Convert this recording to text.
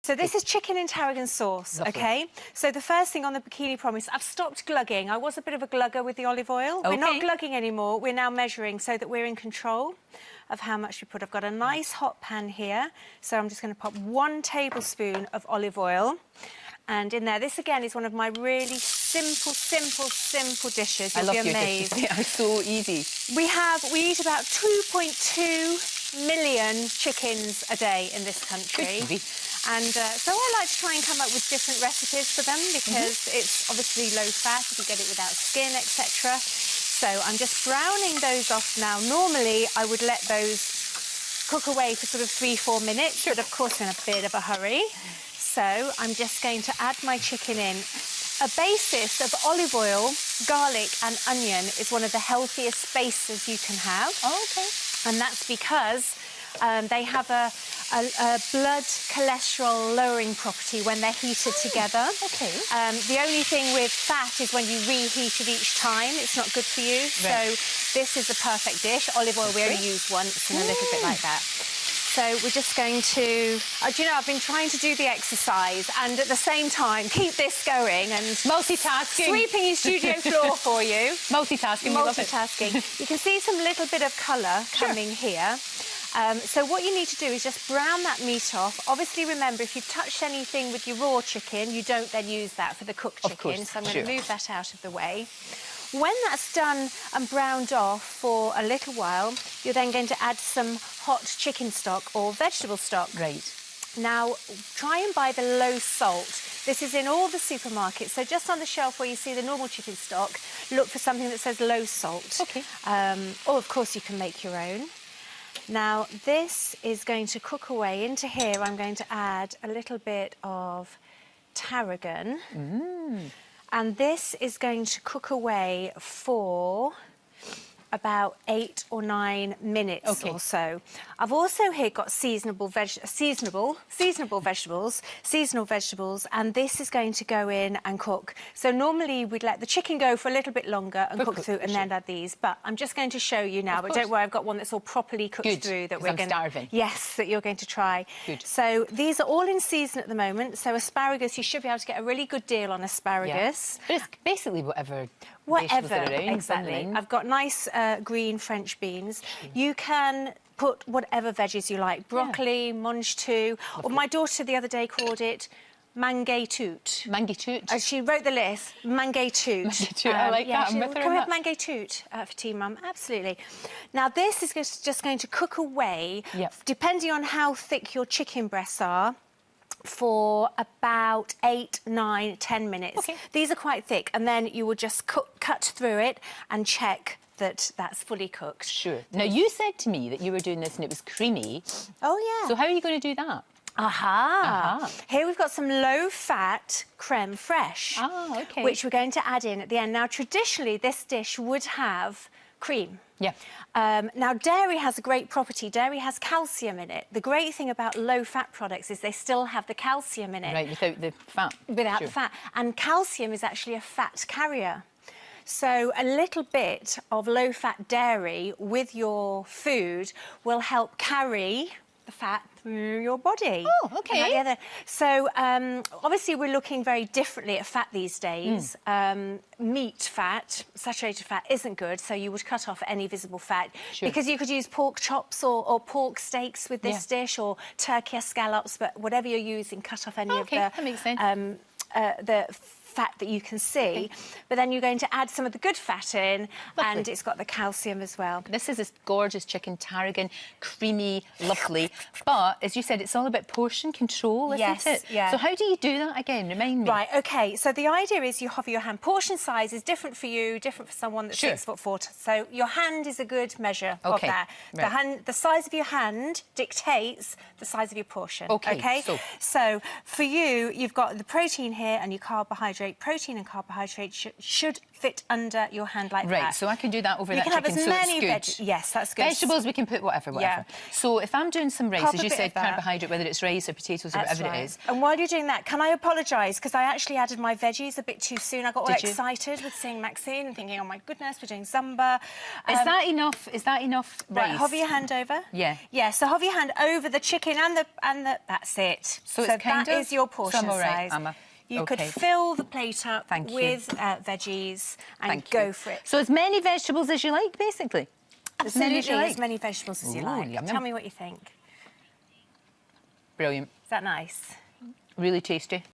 So this is chicken in tarragon sauce, Lovely. OK? So the first thing on the Bikini Promise, I've stopped glugging. I was a bit of a glugger with the olive oil. Okay. We're not glugging anymore. We're now measuring so that we're in control of how much we put. I've got a nice hot pan here, so I'm just going to pop 1 tablespoon of olive oil. And in there, this again is one of my really simple dishes. I You'll love be your amazed. dishes. They are so easy. We eat about 2.2 million chickens a day in this country. Good. And so I like to try and come up with different recipes for them because it's obviously low fat if you get it without skin, etc. So I'm just browning those off now. Normally, I would let those cook away for sort of 3-4 minutes, but of course I'm in a bit of a hurry. So I'm just going to add my chicken in. A basis of olive oil, garlic and onion is one of the healthiest bases you can have. Oh, OK. And that's because they have a blood cholesterol lowering property when they're heated together. OK. The only thing with fat is when you reheat it each time, it's not good for you. Right. So this is a perfect dish. Olive oil we only use once and a little bit like that. So we're just going to... do you know, I've been trying to do the exercise and at the same time keep this going and... Multitasking. Sweeping your studio floor for you. Multitasking. Multitasking. You can see some little bit of colour coming here. So what you need to do is just brown that meat off. Obviously, remember, if you've touched anything with your raw chicken, you don't then use that for the cooked chicken. Of course, so I'm going to move that out of the way. When that's done and browned off for a little while, you're then going to add some hot chicken stock or vegetable stock. Right. Now, try and buy the low salt. This is in all the supermarkets. So just on the shelf where you see the normal chicken stock, look for something that says low salt. OK. Or, of course, you can make your own. Now, this is going to cook away. Into here, I'm going to add a little bit of tarragon. And this is going to cook away for about 8 or 9 minutes or so. I've also here got seasonal vegetables, and this is going to go in and cook. So normally we'd let the chicken go for a little bit longer and cook through and then add these, but I'm just going to show you now. But don't worry, I've got one that's all properly cooked through that we're going to... starving. Yes, that you're going to try. Good. So these are all in season at the moment. So asparagus, you should be able to get a really good deal on asparagus. Yeah. But it's basically whatever Exactly. I've got nice green French beans. You can put whatever veggies you like. Broccoli, mange tout, or my daughter the other day called it mangay tout. Mangay tout? She wrote the list, mangay tout. Mangay tout, I like that. Can we have mangay tout for tea, Mum? Absolutely. Now, this is just going to cook away, depending on how thick your chicken breasts are, for about 8, 9, 10 minutes. OK. These are quite thick, and then you will just cut through it and check that that's fully cooked. Sure. Now, you said to me that you were doing this and it was creamy. Oh, yeah. So how are you going to do that? Here we've got some low-fat creme fraiche, OK. which we're going to add in at the end. Now, traditionally, this dish would have cream. Yeah. Now, dairy has a great property. Dairy has calcium in it. The great thing about low-fat products is they still have the calcium in it. Right, without the fat. Without the fat. And calcium is actually a fat carrier. So a little bit of low-fat dairy with your food will help carry the fat through your body. Oh, OK. So, obviously, we're looking very differently at fat these days. Meat fat, saturated fat, isn't good, so you would cut off any visible fat. Sure. Because you could use pork chops or pork steaks with this dish, or turkey scallops, but whatever you're using, cut off any of the... that makes sense. The fat that you can see, but then you're going to add some of the good fat in, and it's got the calcium as well. This is this gorgeous chicken tarragon, creamy, lovely. But, as you said, it's all about portion control, isn't it? Yeah. So how do you do that again? Remind me. Right, OK. So the idea is you hover your hand. Portion size is different for you, different for someone that's 6'4". So your hand is a good measure of that. Right. The size of your hand dictates the size of your portion. OK? So for you, you've got the protein here and your carbohydrate carbohydrate, protein and carbohydrate should fit under your hand like that. Right, so I can do that over you that can chicken, have as so many it's good. Yes, that's good. Vegetables, we can put whatever. Yeah. So if I'm doing some rice, Pop as a you bit said, of that. carbohydrate, whether it's rice or potatoes or That's whatever right. it is. And while you're doing that, can I apologise? Because I actually added my veggies a bit too soon. I got all Did you? excited with seeing Maxine and thinking, oh my goodness, we're doing Zumba. Is that enough? Is that enough rice? Right, hover your hand over. Yeah. Yeah, so hover your hand over the chicken and the that's it. So it's kind that is your portion so I'm all right, size. Emma. You could Okay. fill the plate up Thank you. with veggies and Thank go you. for it. So as many vegetables as you like, basically. Absolutely, as you like. as many vegetables as you Ooh, like. yum, Tell yum. me what you think. Brilliant. Is that nice? Really tasty.